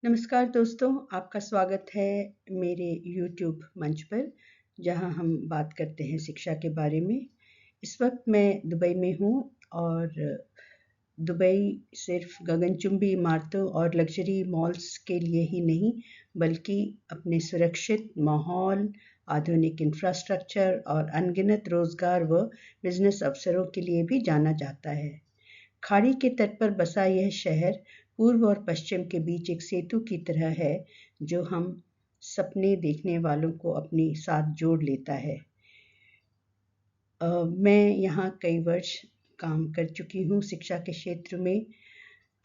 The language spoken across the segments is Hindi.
नमस्कार दोस्तों, आपका स्वागत है मेरे YouTube मंच पर, जहां हम बात करते हैं शिक्षा के बारे में। इस वक्त मैं दुबई में हूं और दुबई सिर्फ गगनचुंबी इमारतों और लग्जरी मॉल्स के लिए ही नहीं, बल्कि अपने सुरक्षित माहौल, आधुनिक इंफ्रास्ट्रक्चर और अनगिनत रोजगार व बिजनेस अवसरों के लिए भी जाना जाता है। खाड़ी के तट पर बसा यह शहर पूर्व और पश्चिम के बीच एक सेतु की तरह है, जो हम सपने देखने वालों को अपने साथ जोड़ लेता है। मैं यहाँ कई वर्ष काम कर चुकी हूँ शिक्षा के क्षेत्र में।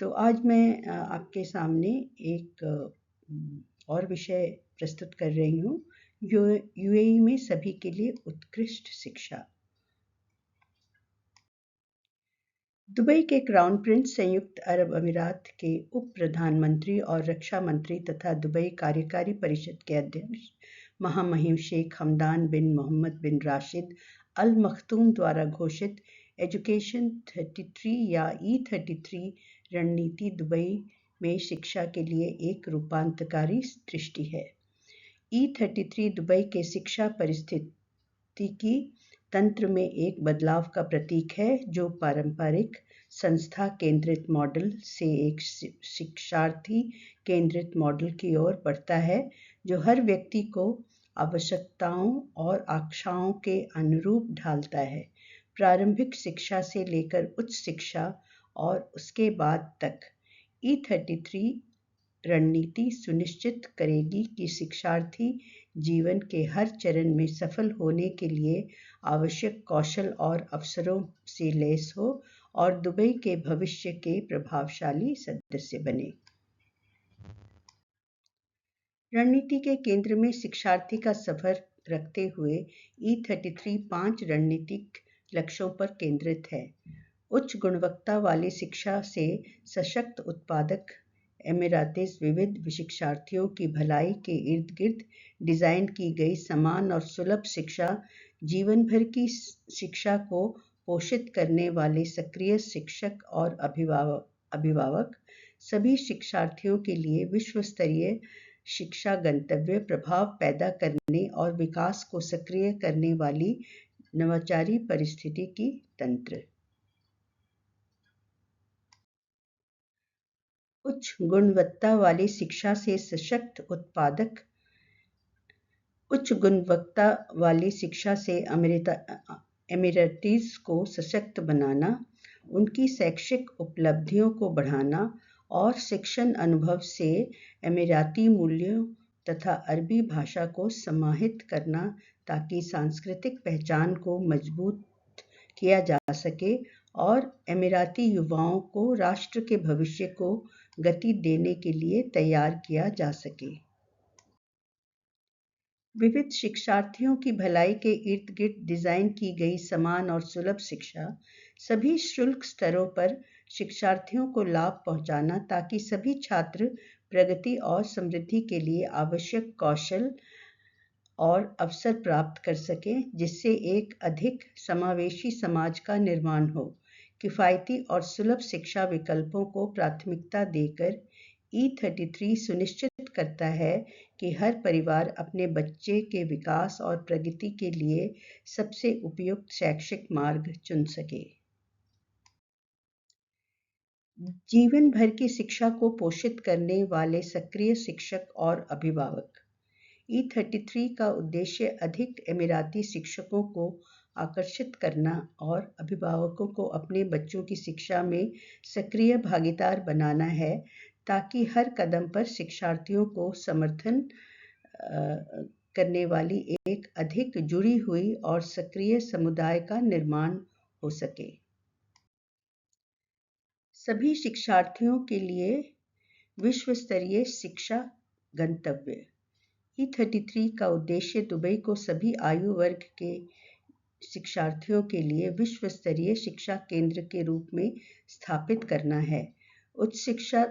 तो आज मैं आपके सामने एक और विषय प्रस्तुत कर रही हूँ, जो यूएई में सभी के लिए उत्कृष्ट शिक्षा। दुबई के क्राउन प्रिंस संयुक्त अरब अमीरात के उप प्रधानमंत्री और रक्षा मंत्री तथा दुबई कार्यकारी परिषद के अध्यक्ष महामहिम शेख हमदान बिन मोहम्मद बिन राशिद अल मख्तूम द्वारा घोषित एजुकेशन 33 या E33 रणनीति दुबई में शिक्षा के लिए एक रूपांतरकारी दृष्टि है। E33 दुबई के शिक्षा पारिस्थितिकी तंत्र में एक बदलाव का प्रतीक है, जो पारंपरिक संस्था केंद्रित मॉडल से एक शिक्षार्थी केंद्रित मॉडल की ओर बढ़ता है, जो हर व्यक्ति को आवश्यकताओं और आकांक्षाओं के अनुरूप ढालता है। प्रारंभिक शिक्षा से लेकर उच्च शिक्षा और उसके बाद तक E33 रणनीति सुनिश्चित करेगी कि शिक्षार्थी जीवन के हर चरण में सफल होने के लिए आवश्यक कौशल और अवसरों से लैस हो और दुबई के भविष्य के प्रभावशाली सदस्य बने। रणनीति के केंद्र में शिक्षार्थी का सफर रखते हुए E33 5 रणनीतिक लक्ष्यों पर केंद्रित है। उच्च गुणवत्ता वाली शिक्षा से सशक्त उत्पादक एमिरातीज विविध शिक्षार्थियों की भलाई के इर्द गिर्द डिजाइन की गई समान और सुलभ शिक्षा, जीवन भर की शिक्षा को पोषित करने वाले सक्रिय शिक्षक और अभिभावक, सभी शिक्षार्थियों के लिए विश्व स्तरीय शिक्षा गंतव्य, प्रभाव पैदा करने और विकास को सक्रिय करने वाली नवाचारी पारिस्थितिकी तंत्र। उच्च गुणवत्ता वाली शिक्षा से सशक्त उत्पादक उच्च गुणवत्ता वाली शिक्षा से एमिरेटीज को सशक्त बनाना, उनकी शैक्षिक उपलब्धियों को बढ़ाना और शिक्षण अनुभव से एमिराती मूल्यों तथा अरबी भाषा को समाहित करना, ताकि सांस्कृतिक पहचान को मजबूत किया जा सके और एमिराती युवाओं को राष्ट्र के भविष्य को गति देने के लिए तैयार किया जा सके। विविध शिक्षार्थियों की भलाई के इर्द गिर्द डिजाइन की गई समान और सुलभ शिक्षा, सभी शुल्क स्तरों पर शिक्षार्थियों को लाभ पहुंचाना, ताकि सभी छात्र प्रगति और समृद्धि के लिए आवश्यक कौशल और अवसर प्राप्त कर सकें, जिससे एक अधिक समावेशी समाज का निर्माण हो। किफायती और सुलभ शिक्षा विकल्पों को प्राथमिकता देकर E33 सुनिश्चित करता है कि हर परिवार अपने बच्चे के विकास और प्रगति के लिए सबसे उपयुक्त शैक्षिक मार्ग चुन सके। जीवन भर की शिक्षा को पोषित करने वाले सक्रिय शिक्षक और अभिभावक। E33 का उद्देश्य अधिक एमिराती शिक्षकों को आकर्षित करना और अभिभावकों को अपने बच्चों की शिक्षा में सक्रिय भागीदार बनाना है, ताकि हर कदम पर शिक्षार्थियों को समर्थन करने वाली एक अधिक जुड़ी हुई और सक्रिय समुदाय का निर्माण हो सके। सभी शिक्षार्थियों के लिए विश्व स्तरीय शिक्षा गंतव्य। E33 का उद्देश्य दुबई को सभी आयु वर्ग के शिक्षार्थियों के लिए विश्व स्तरीय शिक्षा केंद्र के रूप में स्थापित करना है। उच्च शिक्षा,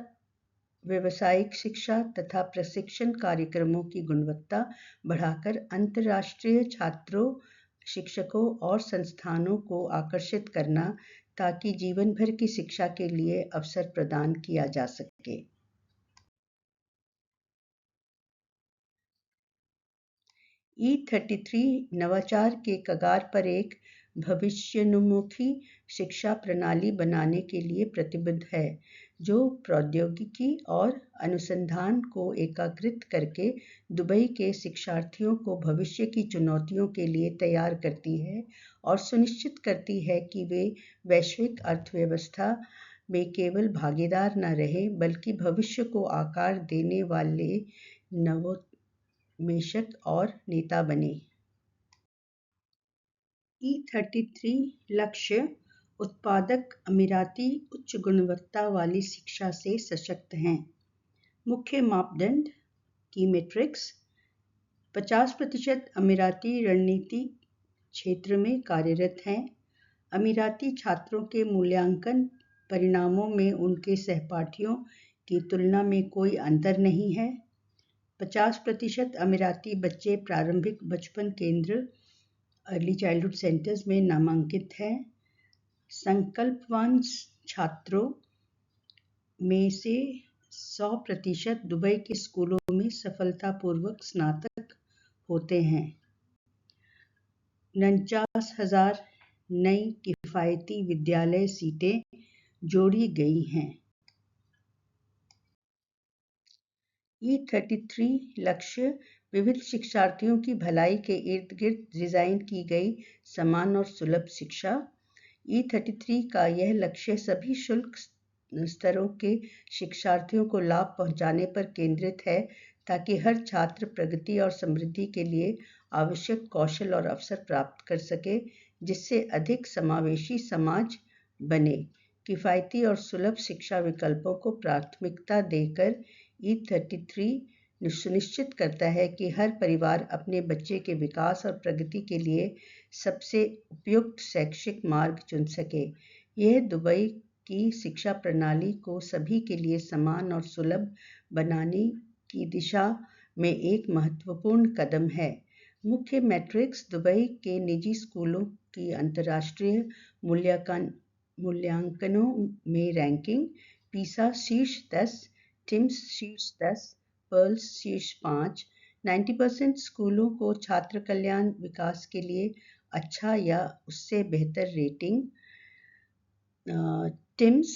व्यावसायिक शिक्षा तथा प्रशिक्षण कार्यक्रमों की गुणवत्ता बढ़ाकर अंतर्राष्ट्रीय छात्रों, शिक्षकों और संस्थानों को आकर्षित करना, ताकि जीवन भर की शिक्षा के लिए अवसर प्रदान किया जा सके। E33 नवाचार के कगार पर एक भविष्योन्मुखी शिक्षा प्रणाली बनाने के लिए प्रतिबद्ध है, जो प्रौद्योगिकी और अनुसंधान को एकीकृत करके दुबई के शिक्षार्थियों को भविष्य की चुनौतियों के लिए तैयार करती है और सुनिश्चित करती है कि वे वैश्विक अर्थव्यवस्था में केवल भागीदार न रहें, बल्कि भविष्य को आकार देने वाले नवोन्मेषक और नेता बने। E33 लक्ष्य उत्पादक अमीराती उच्च गुणवत्ता वाली शिक्षा से सशक्त हैं। मुख्य मापदंड की मैट्रिक्स 50% अमीराती रणनीति क्षेत्र में कार्यरत हैं। अमीराती छात्रों के मूल्यांकन परिणामों में उनके सहपाठियों की तुलना में कोई अंतर नहीं है। 50% अमीराती बच्चे प्रारंभिक बचपन केंद्र अर्ली चाइल्डहुड सेंटर्स में नामांकित हैं। संकल्पवान छात्रों में से 100% दुबई के स्कूलों में सफलतापूर्वक स्नातक होते हैं। 49,000 नई किफायती विद्यालय सीटें जोड़ी गई हैं। E33 लक्ष्य विविध शिक्षार्थियों की भलाई के इर्द गिर्द डिजाइन की गई समान और सुलभ शिक्षा। E33 का यह लक्ष्य सभी शुल्क स्तरों के शिक्षार्थियों को लाभ पहुंचाने पर केंद्रित है, ताकि हर छात्र प्रगति और समृद्धि के लिए आवश्यक कौशल और अवसर प्राप्त कर सके, जिससे अधिक समावेशी समाज बने। किफायती और सुलभ शिक्षा विकल्पों को प्राथमिकता देकर E33 सुनिश्चित करता है कि हर परिवार अपने बच्चे के विकास और प्रगति के लिए सबसे उपयुक्त शैक्षिक मार्ग चुन सके। यह दुबई की शिक्षा प्रणाली को सभी के लिए समान और सुलभ बनाने की दिशा में एक महत्वपूर्ण कदम है। मुख्य मैट्रिक्स दुबई के निजी स्कूलों की अंतर्राष्ट्रीय मूल्यांकनों में रैंकिंग: पीसा शीर्ष 10, टिम्स शीर्ष 10, पर्ल्स शीर्ष 5। 90% स्कूलों को छात्र कल्याण विकास के लिए अच्छा या उससे बेहतर rating. Teams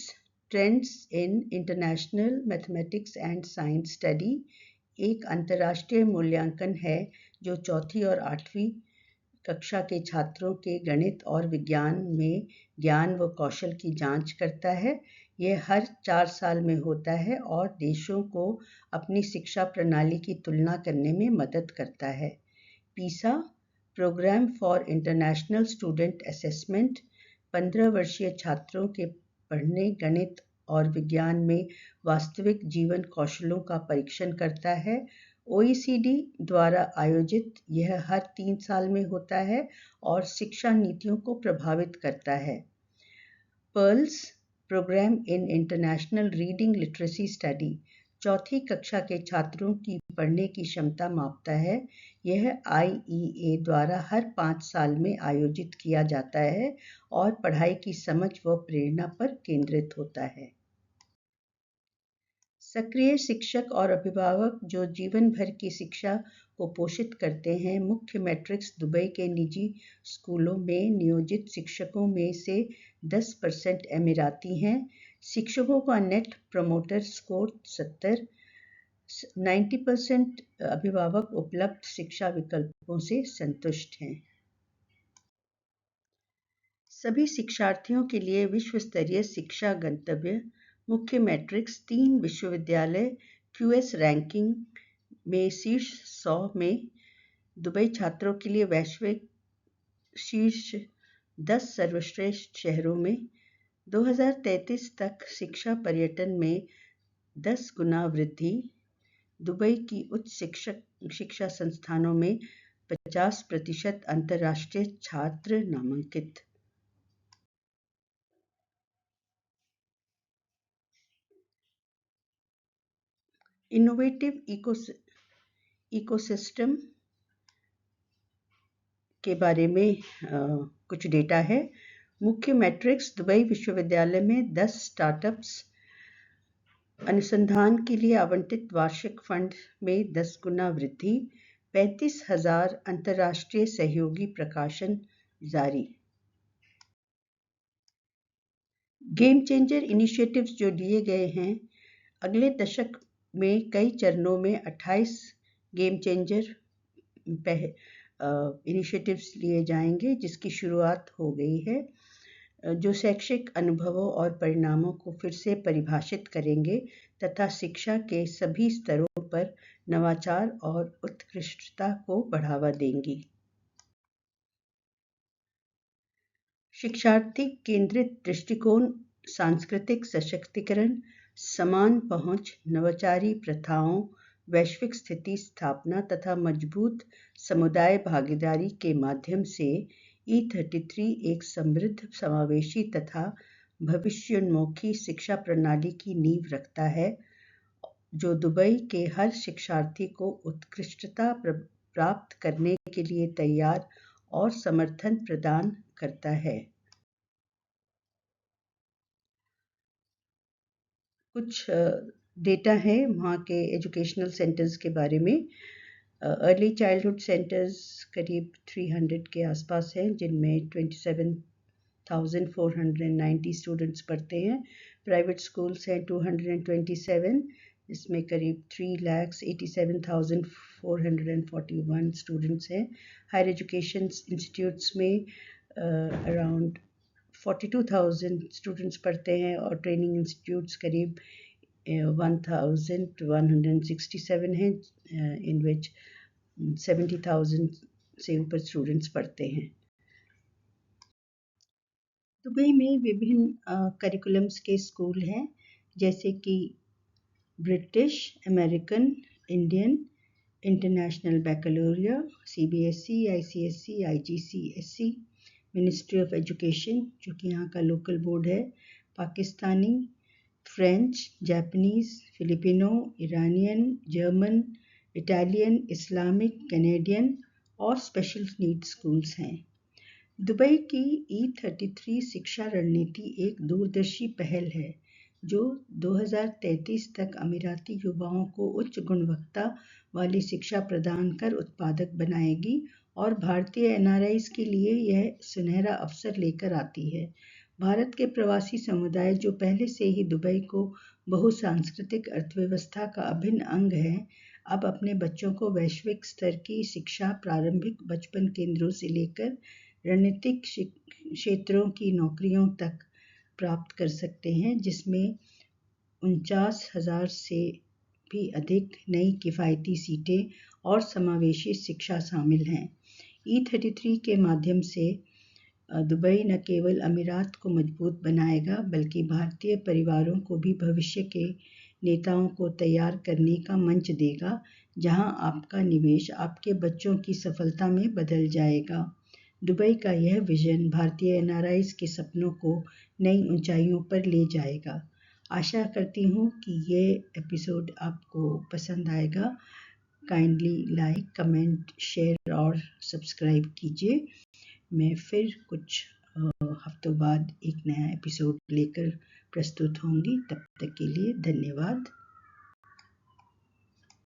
trends in international mathematics and science study एक अंतर्राष्ट्रीय मूल्यांकन है जो चौथी और 8वीं कक्षा के छात्रों के गणित और विज्ञान में ज्ञान व कौशल की जांच करता है। यह हर 4 साल में होता है और देशों को अपनी शिक्षा प्रणाली की तुलना करने में मदद करता है। PISA programme for international student assessment 15 वर्षीय छात्रों के पढ़ने, गणित और विज्ञान में वास्तविक जीवन कौशलों का परीक्षण करता है। OECD द्वारा आयोजित यह हर 3 साल में होता है और शिक्षा नीतियों को प्रभावित करता है। PIRLS programme in international reading literacy study चौथी कक्षा के छात्रों की पढ़ने की क्षमता मापता है। यह IEA द्वारा हर 5 साल में आयोजित किया जाता है और पढ़ाई की समझ व प्रेरणा पर केंद्रित होता है। सक्रिय शिक्षक और अभिभावक जो जीवन भर की शिक्षा को पोषित करते हैं। मुख्य मैट्रिक्स दुबई के निजी स्कूलों में नियोजित शिक्षकों में से 10% अमीराती हैं। शिक्षकों का नेट प्रोमोटर स्कोर 70। 90% अभिभावक उपलब्ध शिक्षा विकल्पों से संतुष्ट हैं। सभी शिक्षार्थियों के लिए विश्व स्तरीय शिक्षा गंतव्य। मुख्य मैट्रिक्स 3 विश्वविद्यालय QS रैंकिंग में शीर्ष 100 में दुबई छात्रों के लिए वैश्विक शीर्ष 10 सर्वश्रेष्ठ शहरों में 2033 तक शिक्षा पर्यटन में 10 गुना वृद्धि। दुबई की उच्च शिक्षा संस्थानों में 50% अंतर्राष्ट्रीय छात्र नामांकित। इनोवेटिव इकोसिस्टम के बारे में कुछ डेटा है। मुख्य मैट्रिक्स दुबई विश्वविद्यालय में 10 स्टार्टअप्स। अनुसंधान के लिए आवंटित वार्षिक फंड में 10 गुना वृद्धि। 35,000 अंतर्राष्ट्रीय सहयोगी प्रकाशन जारी। गेम चेंजर इनिशिएटिव्स जो लिए गए हैं, अगले दशक में कई चरणों में 28 गेम चेंजर इनिशिएटिव्स लिए जाएंगे, जिसकी शुरुआत हो गई है, जो शैक्षिक अनुभवों और परिणामों को फिर से परिभाषित करेंगे तथा शिक्षा के सभी स्तरों पर नवाचार और उत्कृष्टता को बढ़ावा देंगी। शिक्षार्थी केंद्रित दृष्टिकोण, सांस्कृतिक सशक्तिकरण, समान पहुंच, नवाचारी प्रथाओं, वैश्विक स्थिति स्थापना तथा मजबूत समुदाय भागीदारी के माध्यम से E33 एक समृद्ध, समावेशी तथा भविष्योन्मुखी शिक्षा प्रणाली की नींव रखता है, जो दुबई के हर शिक्षार्थी को उत्कृष्टता प्राप्त करने के लिए तैयार और समर्थन प्रदान करता है। कुछ डेटा है वहाँ के एजुकेशनल सेंटर्स के बारे में। अर्ली चाइल्डहुड सेंटर्स करीब 300 के आसपास हैं, जिनमें 27,490 स्टूडेंट्स पढ़ते हैं। प्राइवेट स्कूल्स हैं 227, इसमें करीब 3,87,441 स्टूडेंट्स हैं। हायर एजुकेशन इंस्टीट्यूट्स में अराउंड 42,000 स्टूडेंट्स पढ़ते हैं और ट्रेनिंग इंस्टीट्यूट्स करीब 1,167 हैं, इन विच 70,000 से ऊपर स्टूडेंट्स पढ़ते हैं। दुबई में विभिन्न करिकुलम्स के स्कूल हैं, जैसे कि British, American, Indian, international baccalaureate, CBSE, ICSE, IGCSE, ministry of education जो कि यहाँ का लोकल बोर्ड है, Pakistani, French, Japanese, Filipino, Iranian, German, Italian, Islamic, Canadian और स्पेशल नीड्स स्कूल्स हैं। दुबई की E33 शिक्षा रणनीति एक दूरदर्शी पहल है जो 2033 तक अमीराती युवाओं को उच्च गुणवत्ता वाली शिक्षा प्रदान कर उत्पादक बनाएगी और भारतीय NRIs के लिए यह सुनहरा अवसर लेकर आती है। भारत के प्रवासी समुदाय जो पहले से ही दुबई को बहुसांस्कृतिक अर्थव्यवस्था का अभिन्न अंग है, अब अपने बच्चों को वैश्विक स्तर की शिक्षा प्रारंभिक बचपन केंद्रों से लेकर रणनीतिक क्षेत्रों की नौकरियों तक प्राप्त कर सकते हैं, जिसमें 49,000 से भी अधिक नई किफ़ायती सीटें और समावेशी शिक्षा शामिल हैं। E33 के माध्यम से दुबई न केवल अमीरात को मजबूत बनाएगा, बल्कि भारतीय परिवारों को भी भविष्य के नेताओं को तैयार करने का मंच देगा, जहां आपका निवेश आपके बच्चों की सफलता में बदल जाएगा। दुबई का यह विजन भारतीय NRIs के सपनों को नई ऊंचाइयों पर ले जाएगा। आशा करती हूँ कि ये एपिसोड आपको पसंद आएगा। काइंडली लाइक, कमेंट, शेयर और सब्सक्राइब कीजिए। मैं फिर कुछ हफ्तों बाद एक नया एपिसोड लेकर प्रस्तुत होंगी। तब तक के लिए धन्यवाद।